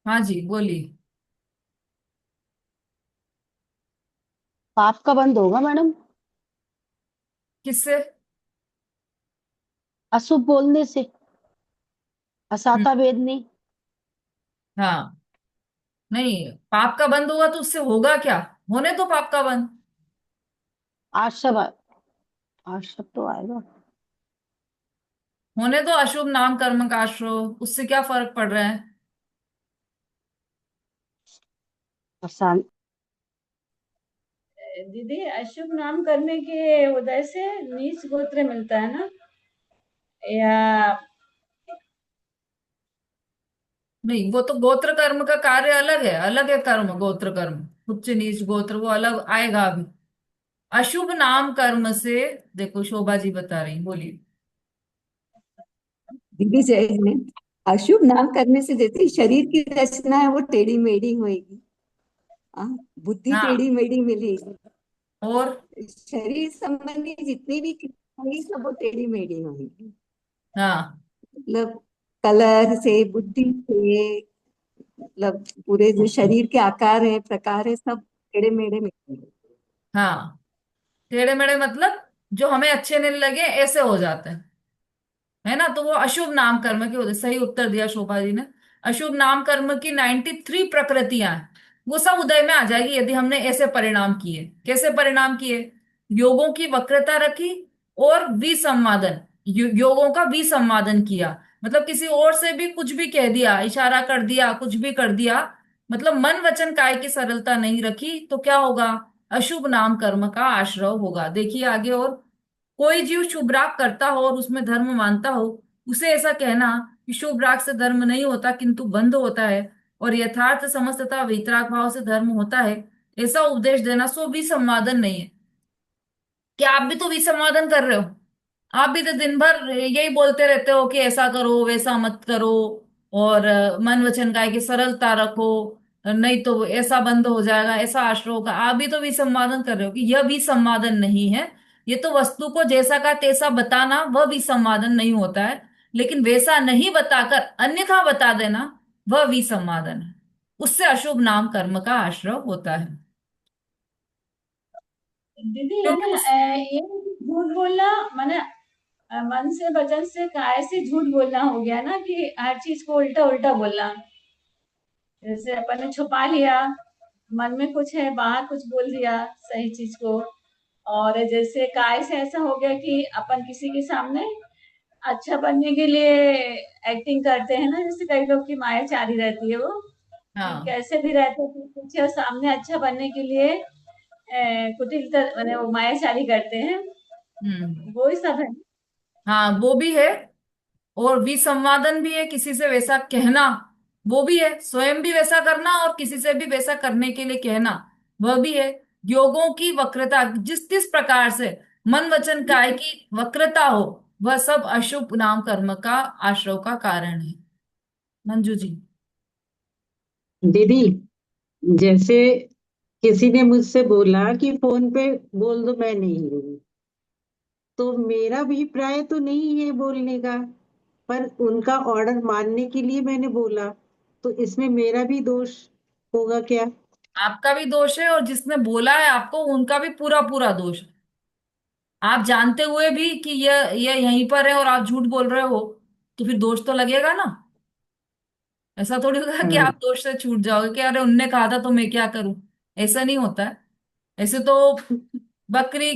हाँ जी, बोलिए। पाप का बंद होगा मैडम। किससे? अशुभ बोलने से। हम्म, असाता वेद नहीं। हाँ। नहीं, पाप का बंद हुआ तो उससे होगा क्या? होने तो पाप का बंद। आज सब आज सब तो आएगा। होने तो अशुभ नाम कर्म का आश्रय, उससे क्या फर्क पड़ रहा है? आसान। दीदी, अशुभ नाम करने के उदय से नीच गोत्र मिलता है ना? या नहीं, वो तो गोत्र कर्म का कार्य अलग है कर्म, गोत्र कर्म। उच्च नीच गोत्र वो अलग आएगा अभी। अशुभ नाम कर्म से। देखो, शोभा जी बता रही, बोलिए। दीदी जय हिंद। अशुभ नाम करने से जैसे शरीर की रचना है वो टेढ़ी मेढ़ी होएगी। हाँ, बुद्धि हाँ। टेढ़ी मेढ़ी मिलेगी। और। शरीर संबंधी जितनी भी क्रिया होंगी सब वो टेढ़ी मेढ़ी होंगी। हाँ। मतलब कलर से, बुद्धि से, मतलब पूरे जो शरीर के आकार है, प्रकार है, सब टेढ़े मेढ़े मिलेंगे। हाँ। टेढ़े मेढ़े मतलब जो हमें अच्छे नहीं लगे ऐसे हो जाते हैं। है ना? तो वो अशुभ नाम कर्म के होते। सही उत्तर दिया शोभा जी ने। अशुभ नाम कर्म की 93 प्रकृतियां हैं। वो सब उदय में आ जाएगी यदि हमने ऐसे परिणाम किए। कैसे परिणाम किए? योगों की वक्रता रखी और विसंवादन। योगों का विसंवादन किया। मतलब किसी और से भी कुछ भी कह दिया, इशारा कर दिया, कुछ भी कर दिया। मतलब मन वचन काय की सरलता नहीं रखी तो क्या होगा? अशुभ नाम कर्म का आश्रय होगा। देखिए आगे और। कोई जीव शुभ राग करता हो और उसमें धर्म मानता हो, उसे ऐसा कहना कि शुभ राग से धर्म नहीं होता किंतु बंध होता है, और यथार्थ समस्तता वीतराग भाव से धर्म होता है, ऐसा उपदेश देना सो भी संवादन नहीं है। क्या आप भी तो विसंवादन कर रहे हो? आप भी तो दिन भर यही बोलते रहते हो कि ऐसा करो वैसा मत करो, और मन वचन काय की सरलता रखो, नहीं तो ऐसा बंद हो जाएगा, ऐसा आश्रय होगा। आप भी तो विसंवादन कर रहे हो कि यह विसंवादन नहीं है। ये तो वस्तु को जैसा का तैसा बताना वह विसंवादन नहीं होता है। लेकिन वैसा नहीं बताकर अन्यथा बता देना, वह विसंवादन है। उससे अशुभ नाम कर्म का आश्रय होता है। दीदी, है क्योंकि ना, उस। ये झूठ बोलना माने मन से वचन से काय से झूठ बोलना हो गया ना, कि हर चीज को उल्टा उल्टा बोलना। जैसे अपन ने छुपा लिया, मन में कुछ है बाहर कुछ बोल दिया सही चीज को। और जैसे काय से ऐसा हो गया कि अपन किसी के सामने अच्छा बनने के लिए एक्टिंग करते हैं ना, जैसे कई लोग की मायाचारी रहती है वो, कि हाँ। कैसे भी रहते हैं पीछे और सामने अच्छा बनने के लिए कुटिल मैंने वो मायाचारी करते हैं। हम्म। वो ही सब है। हाँ, वो भी है। और विसंवादन भी है, किसी से वैसा कहना। वो भी है, स्वयं भी वैसा करना और किसी से भी वैसा करने के लिए कहना। वह भी है। योगों की वक्रता, जिस जिस प्रकार से मन वचन काय की वक्रता हो, वह सब अशुभ नाम कर्म का आश्रय का कारण है। मंजू जी। दीदी, जैसे किसी ने मुझसे बोला कि फोन पे बोल दो मैं नहीं हूँ, तो मेरा अभिप्राय तो नहीं है बोलने का, पर उनका ऑर्डर मानने के लिए मैंने बोला, तो इसमें मेरा भी दोष होगा क्या? आपका भी दोष है और जिसने बोला है आपको उनका भी पूरा पूरा दोष है। आप जानते हुए भी कि ये यहीं पर है और आप झूठ बोल रहे हो, तो फिर दोष तो लगेगा ना। ऐसा थोड़ी होगा कि हाँ, आप दोष से छूट जाओगे कि अरे उनने कहा था तो मैं क्या करूं। ऐसा नहीं होता है। ऐसे तो बकरी,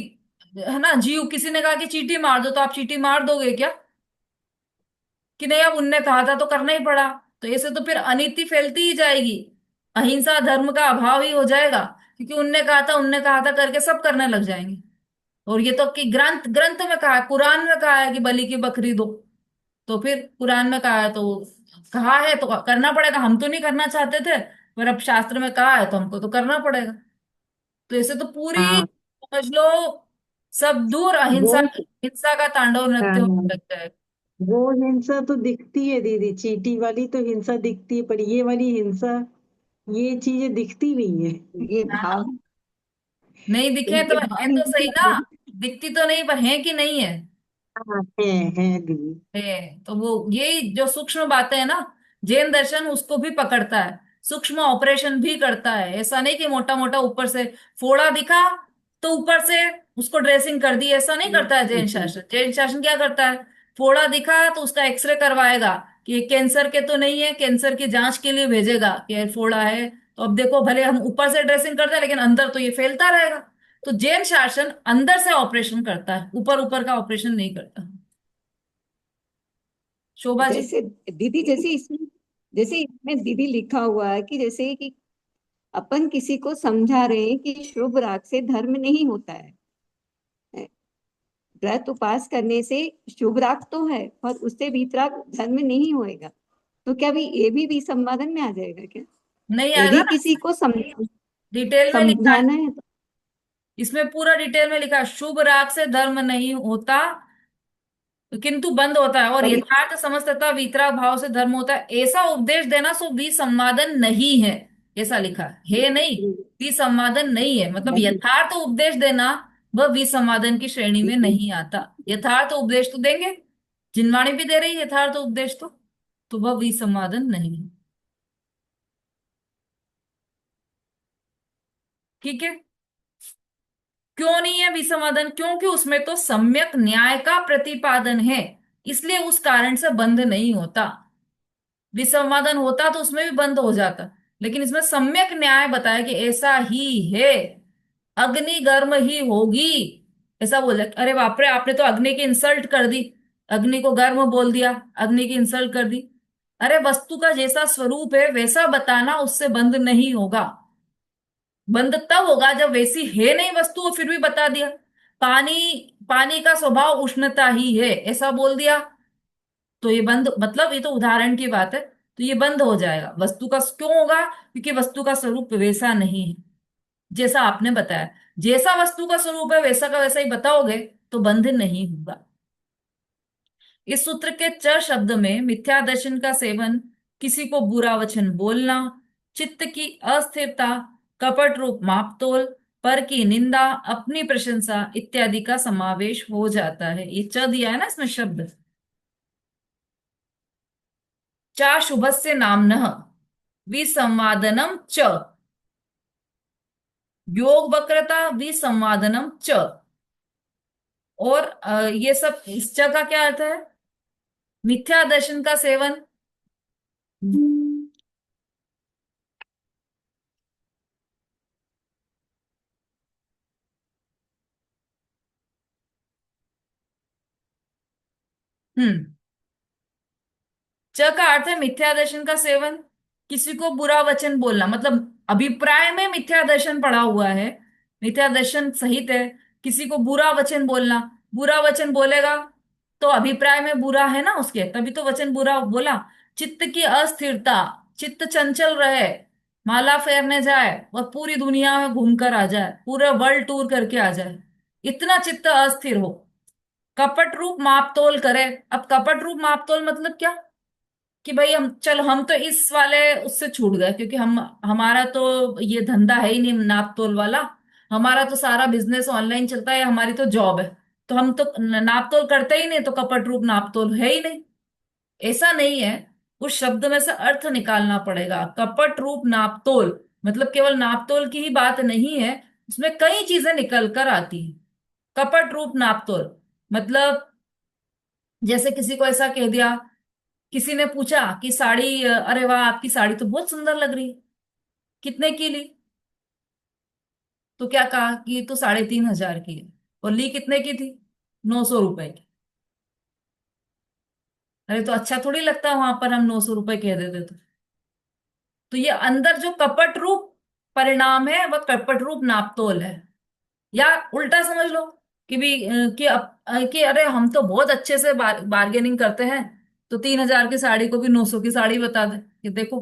है ना, जीव किसी ने कहा कि चींटी मार दो तो आप चींटी मार दोगे क्या? कि नहीं, अब उनने कहा था तो करना ही पड़ा। तो ऐसे तो फिर अनीति फैलती ही जाएगी। अहिंसा धर्म का अभाव ही हो जाएगा। क्योंकि उनने कहा था करके सब करने लग जाएंगे। और ये तो कि ग्रंथ ग्रंथ में कहा है, कुरान में कहा है कि बलि की बकरी दो। तो फिर कुरान में कहा है तो कहा है तो करना पड़ेगा। हम तो नहीं करना चाहते थे, पर अब शास्त्र में कहा है तो हमको तो करना पड़ेगा। तो ऐसे तो पूरी हाँ। समझ लो, सब दूर वो अहिंसा हिंसा का तांडव नृत्य हाँ, होने लग जाएगा। वो हिंसा तो दिखती है दीदी, चीटी वाली तो हिंसा दिखती है, पर ये वाली हिंसा, ये चीजें दिखती नहीं है। ये भाव, नहीं दिखे तो इनके है भाव तो सही इनके ना। नहीं। दिखती तो नहीं, पर है कि नहीं है? हाँ, है दीदी। है तो वो यही जो सूक्ष्म बातें है ना, जैन दर्शन उसको भी पकड़ता है, सूक्ष्म ऑपरेशन भी करता है। ऐसा नहीं कि मोटा मोटा ऊपर से फोड़ा दिखा तो ऊपर से उसको ड्रेसिंग कर दी, ऐसा नहीं करता है जैन जी। शासन। जैन शासन क्या करता है, फोड़ा दिखा तो उसका एक्सरे करवाएगा कि कैंसर के तो नहीं है, कैंसर की जांच के लिए भेजेगा कि ये फोड़ा है। तो अब देखो, भले हम ऊपर से ड्रेसिंग करते हैं लेकिन अंदर तो ये फैलता रहेगा। तो जैन शासन अंदर से ऑपरेशन करता है, ऊपर ऊपर का ऑपरेशन नहीं करता। शोभा जी। जैसे दीदी, जैसे इसमें दीदी लिखा हुआ है कि जैसे कि अपन किसी को समझा रहे हैं कि शुभ राग से धर्म नहीं होता है। व्रत उपवास करने से शुभ राग तो है, पर उससे वितराग धर्म नहीं होएगा। तो क्या भी ये भी संवादन में आ जाएगा क्या? नहीं आएगा यदि ना, किसी को डिटेल में लिखा है। समझाना है तो। इसमें पूरा डिटेल में लिखा है, शुभ राग से धर्म नहीं होता किंतु बंद होता है, और पर यथार्थ समझ तथा वीतराग भाव से धर्म होता है, ऐसा उपदेश देना सो विसंवादन नहीं है। ऐसा लिखा है नहीं, विसंवादन नहीं है, मतलब नहीं, यथार्थ उपदेश देना वह विसंवादन की श्रेणी में नहीं आता। यथार्थ उपदेश तो देंगे, जिनवाणी भी दे रही है यथार्थ उपदेश, तो वह विसंवादन नहीं है। ठीक है। क्यों नहीं है विसंवादन, क्योंकि उसमें तो सम्यक न्याय का प्रतिपादन है, इसलिए उस कारण से बंद नहीं होता। विसंवादन होता तो उसमें भी बंद हो जाता, लेकिन इसमें सम्यक न्याय बताया कि ऐसा ही है, अग्नि गर्म ही होगी। ऐसा बोला, अरे बाप रे, आपने तो अग्नि की इंसल्ट कर दी, अग्नि को गर्म बोल दिया, अग्नि की इंसल्ट कर दी। अरे वस्तु का जैसा स्वरूप है वैसा बताना उससे बंद नहीं होगा। बंद तब होगा जब वैसी है नहीं वस्तु और फिर भी बता दिया। पानी, पानी का स्वभाव उष्णता ही है ऐसा बोल दिया, तो ये बंद, मतलब ये तो उदाहरण की बात है, तो ये बंद हो जाएगा। वस्तु का क्यों होगा, क्योंकि वस्तु का स्वरूप वैसा नहीं है जैसा आपने बताया। जैसा वस्तु का स्वरूप है वैसा का वैसा ही बताओगे तो बंध नहीं होगा। इस सूत्र के च शब्द में मिथ्या दर्शन का सेवन, किसी को बुरा वचन बोलना, चित्त की अस्थिरता, कपट रूप मापतोल, पर की निंदा, अपनी प्रशंसा इत्यादि का समावेश हो जाता है। ये च दिया है ना इसमें शब्द। चा शुभस्य नामनः विसंवादनम च, योग वक्रता विसंवादनम च। और ये सब इस च का क्या अर्थ है, मिथ्या दर्शन का सेवन। हम्म। च का अर्थ है मिथ्या दर्शन का सेवन, किसी को बुरा वचन बोलना, मतलब अभिप्राय में मिथ्या दर्शन पड़ा हुआ है, मिथ्या दर्शन सहित है, किसी को बुरा वचन बोलना। बुरा वचन बोलेगा तो अभिप्राय में बुरा है ना उसके, तभी तो वचन बुरा बोला। चित्त की अस्थिरता, चित्त चंचल रहे, माला फेरने जाए और पूरी दुनिया में घूमकर आ जाए, पूरे वर्ल्ड टूर करके आ जाए, इतना चित्त अस्थिर हो। कपट रूप मापतोल करे। अब कपट रूप मापतोल मतलब क्या, कि भाई हम, चलो हम तो इस वाले उससे छूट गए, क्योंकि हम, हमारा तो ये धंधा है ही नहीं नाप तोल वाला, हमारा तो सारा बिजनेस ऑनलाइन चलता है, हमारी तो जॉब है, तो हम तो नाप तोल करते ही नहीं, तो कपट रूप नाप तोल है ही नहीं। ऐसा नहीं है, उस शब्द में से अर्थ निकालना पड़ेगा। कपट रूप नाप तोल मतलब केवल नाप तोल की ही बात नहीं है, उसमें कई चीजें निकल कर आती है। कपट रूप नाप तोल मतलब, जैसे किसी को ऐसा कह दिया, किसी ने पूछा कि साड़ी, अरे वाह आपकी साड़ी तो बहुत सुंदर लग रही है, कितने की ली, तो क्या कहा कि ये तो 3,500 की है, और ली कितने की थी, 900 रुपए की। अरे तो अच्छा थोड़ी लगता है वहां पर हम 900 रुपए कह देते तो ये अंदर जो कपट रूप परिणाम है वह कपट रूप नापतोल है। या उल्टा समझ लो कि भी कि अरे हम तो बहुत अच्छे से बार्गेनिंग करते हैं, तो 3,000 की साड़ी को भी 900 की साड़ी बता दे कि देखो,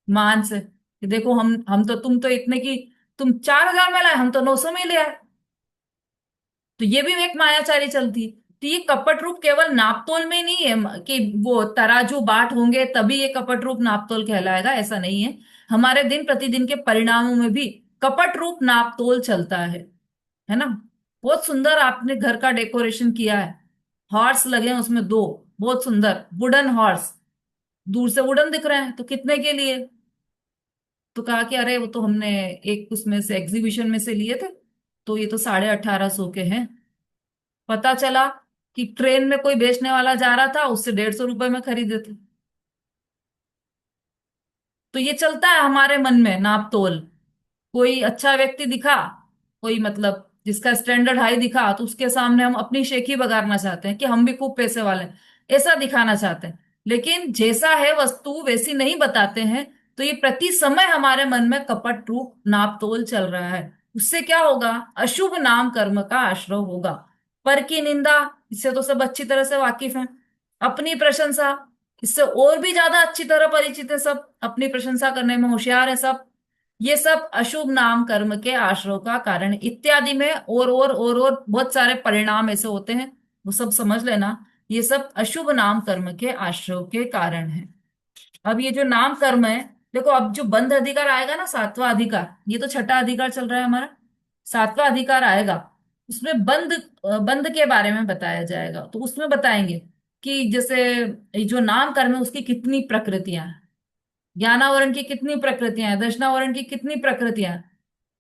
मान से कि देखो, हम तो, तुम तो इतने की, तुम 4,000 में लाए, हम तो 900 में ही ले आए। तो ये भी एक मायाचारी चलती है। तो ये कपट रूप केवल नापतोल में नहीं है कि वो तराजू बाट होंगे तभी ये कपट रूप नापतोल कहलाएगा, ऐसा नहीं है। हमारे दिन प्रतिदिन के परिणामों में भी कपट रूप नापतोल चलता है ना। बहुत सुंदर आपने घर का डेकोरेशन किया है, हॉर्स लगे हैं उसमें दो, बहुत सुंदर वुडन हॉर्स, दूर से वुडन दिख रहे हैं, तो कितने के लिए? तो कहा कि अरे वो तो हमने एक उसमें से एग्जीबिशन में से लिए थे, तो ये तो 1850 के हैं। पता चला कि ट्रेन में कोई बेचने वाला जा रहा था, उससे 150 रुपए में खरीदे थे। तो ये चलता है हमारे मन में नाप तोल। कोई अच्छा व्यक्ति दिखा, कोई मतलब जिसका स्टैंडर्ड हाई दिखा, तो उसके सामने हम अपनी शेखी बगाड़ना चाहते हैं कि हम भी खूब पैसे वाले हैं, ऐसा दिखाना चाहते हैं। लेकिन जैसा है वस्तु वैसी नहीं बताते हैं। तो ये प्रति समय हमारे मन में कपट रूप नाप तोल चल रहा है। उससे क्या होगा? अशुभ नाम कर्म का आश्रय होगा। पर की निंदा, इससे तो सब अच्छी तरह से वाकिफ हैं। अपनी प्रशंसा, इससे और भी ज्यादा अच्छी तरह परिचित है सब, अपनी प्रशंसा करने में होशियार है सब। ये सब अशुभ नाम कर्म के आश्रय का कारण इत्यादि में और बहुत सारे परिणाम ऐसे होते हैं, वो सब समझ लेना। ये सब अशुभ नाम कर्म के आश्रय के कारण है। अब ये जो नाम कर्म है, देखो अब जो बंध अधिकार आएगा ना, सातवां अधिकार, ये तो छठा अधिकार चल रहा है हमारा। सातवां अधिकार आएगा, उसमें बंध के बारे में बताया जाएगा। तो उसमें बताएंगे कि जैसे ये जो नाम कर्म है उसकी कितनी प्रकृतियां हैं, ज्ञानावरण की कितनी प्रकृतियां हैं, दर्शनावरण की कितनी प्रकृतियां हैं,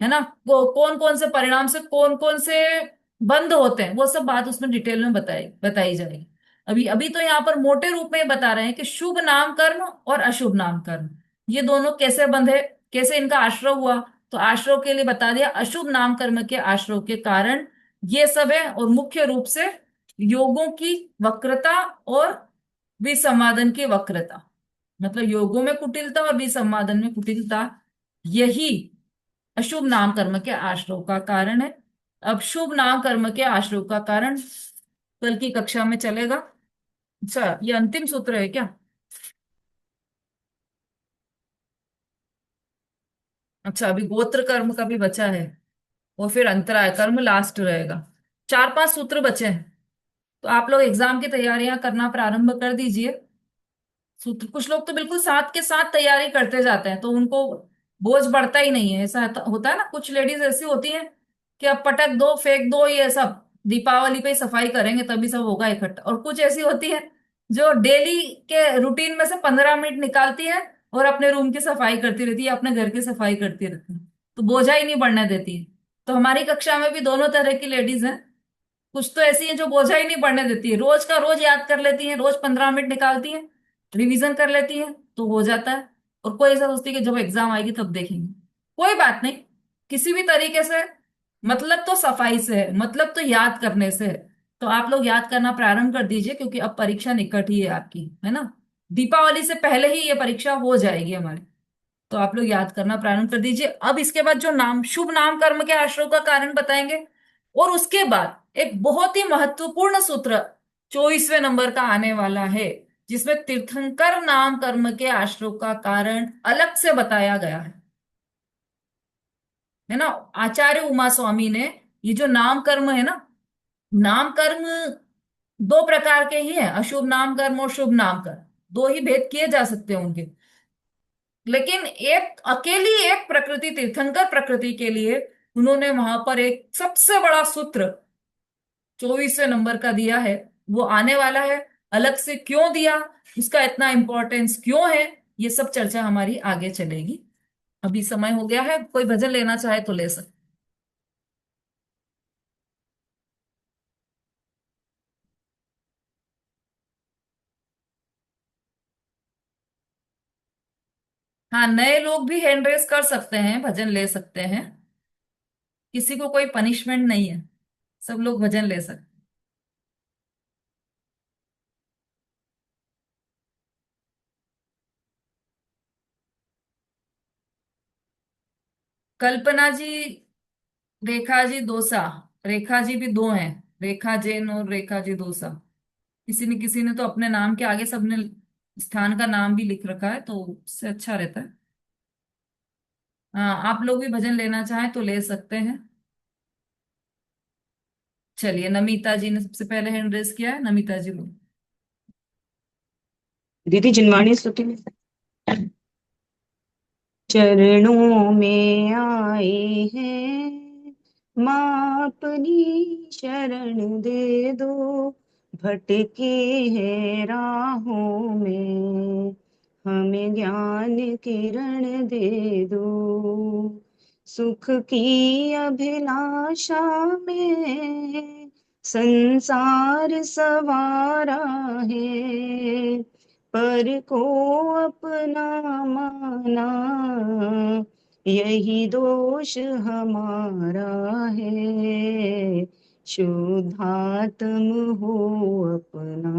है ना, कौन कौन से परिणाम से कौन कौन से बंद होते हैं, वो सब बात उसमें डिटेल में बताई बताई जाएगी। अभी अभी तो यहाँ पर मोटे रूप में बता रहे हैं कि शुभ नाम कर्म और अशुभ नाम कर्म, ये दोनों कैसे बंधे, कैसे इनका आश्रय हुआ। तो आश्रय के लिए बता दिया, अशुभ नाम कर्म के आश्रय के कारण ये सब है। और मुख्य रूप से योगों की वक्रता और विसंवादन की वक्रता, मतलब योगों में कुटिलता और विसंवादन में कुटिलता, यही अशुभ नाम कर्म के आश्रय का कारण है। अब शुभ नाम कर्म के आश्रय का कारण कल की कक्षा में चलेगा। अच्छा, ये अंतिम सूत्र है क्या? अच्छा, अभी गोत्र कर्म का भी बचा है, और फिर अंतराय कर्म लास्ट रहेगा। 4-5 सूत्र बचे हैं। तो आप लोग एग्जाम की तैयारियां करना प्रारंभ कर दीजिए। सूत्र, कुछ लोग तो बिल्कुल साथ के साथ तैयारी करते जाते हैं, तो उनको बोझ बढ़ता ही नहीं है। ऐसा होता है ना, कुछ लेडीज ऐसी होती हैं कि अब पटक दो फेंक दो, ये सब दीपावली पे ही सफाई करेंगे तभी सब होगा इकट्ठा। और कुछ ऐसी होती है जो डेली के रूटीन में से 15 मिनट निकालती है और अपने रूम की सफाई करती रहती है, अपने घर की सफाई करती रहती है, तो बोझा ही नहीं बढ़ने देती है। तो हमारी कक्षा में भी दोनों तरह की लेडीज हैं। कुछ तो ऐसी है जो बोझा ही नहीं पढ़ने देती है, रोज का रोज याद कर लेती है, रोज 15 मिनट निकालती है, रिवीजन कर लेती है, तो हो जाता है। और कोई ऐसा सोचती है कि जब एग्जाम आएगी तब देखेंगे। कोई बात नहीं, किसी भी तरीके से, मतलब तो सफाई से है, मतलब तो याद करने से है। तो आप लोग याद करना प्रारंभ कर दीजिए, क्योंकि अब परीक्षा निकट ही है आपकी, है ना। दीपावली से पहले ही ये परीक्षा हो जाएगी हमारी। तो आप लोग याद करना प्रारंभ कर दीजिए। अब इसके बाद जो नाम शुभ नाम कर्म के आश्रय का कारण बताएंगे, और उसके बाद एक बहुत ही महत्वपूर्ण सूत्र 24वें नंबर का आने वाला है, जिसमें तीर्थंकर नाम कर्म के आश्रय का कारण अलग से बताया गया है ना। आचार्य उमा स्वामी ने ये जो नाम कर्म है ना, नाम कर्म दो प्रकार के ही हैं, अशुभ नाम कर्म और शुभ नाम कर्म, दो ही भेद किए जा सकते हैं उनके। लेकिन एक अकेली एक प्रकृति, तीर्थंकर प्रकृति के लिए उन्होंने वहां पर एक सबसे बड़ा सूत्र 24वें नंबर का दिया है। वो आने वाला है, अलग से क्यों दिया, उसका इतना इंपॉर्टेंस क्यों है, ये सब चर्चा हमारी आगे चलेगी। अभी समय हो गया है, कोई भजन लेना चाहे तो ले सकते। हाँ, नए लोग भी हैंड रेस कर सकते हैं, भजन ले सकते हैं, किसी को कोई पनिशमेंट नहीं है, सब लोग भजन ले सकते हैं। कल्पना जी, रेखा जी दोसा, रेखा जी भी दो हैं, रेखा जैन और रेखा जी दोसा। किसी ने तो अपने नाम के आगे सबने स्थान का नाम भी लिख रखा है, तो उससे अच्छा रहता है। हाँ, आप लोग भी भजन लेना चाहें तो ले सकते हैं। चलिए, नमिता जी ने सबसे पहले हैंड रेस किया है, नमिता जी लो। दीदी जिनवाणी स्तुति में चरणों में आए हैं, माँ अपनी शरण दे दो, भटके हैं राहों में, हमें ज्ञान किरण दे दो। सुख की अभिलाषा में संसार सवारा है, पर को अपना माना यही दोष हमारा है। शुद्धात्म हो अपना,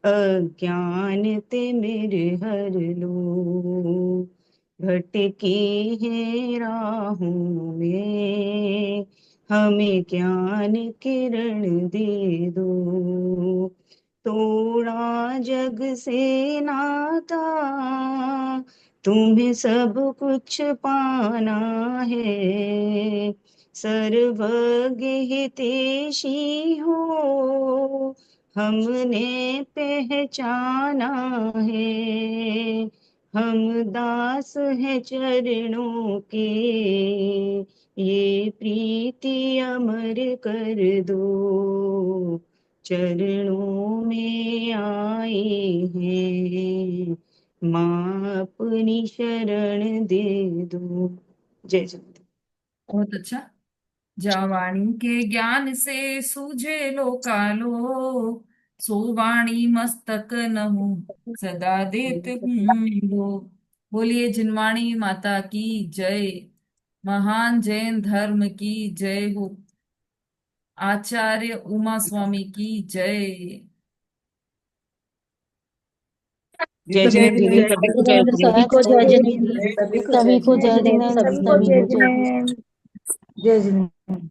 अज्ञान ते मेरे हर लो। भटके हैं राहों में, हमें ज्ञान किरण दे दो। तोड़ा जग से नाता, तुम्हें सब कुछ पाना है। सर्वज्ञ हितैषी हो, हमने पहचाना है। हम दास हैं चरणों के, ये प्रीति अमर कर दो। चरणों में आए हैं, माँ अपनी शरण दे दो। जय जगन्नाथ। बहुत अच्छा। जा वाणी के ज्ञान से सूझे लो कालो, सो वाणी मस्तक नमो सदा देत हूँ लो। बोलिए जिनवाणी माता की जय। महान जैन धर्म की जय हो। आचार्य उमा स्वामी की जय। जय जय जगन्नाथ दीदी, सभी को जय जिनेन्द्र जगन्नाथ। सभी को जय सभी जिनेन्द्र, को जय सभी को जय जय जिनेन्द्र, जिनेन्द्र, सभी को सभी जय को जय। जिनेन्द्र। जय जिनेन्द्र।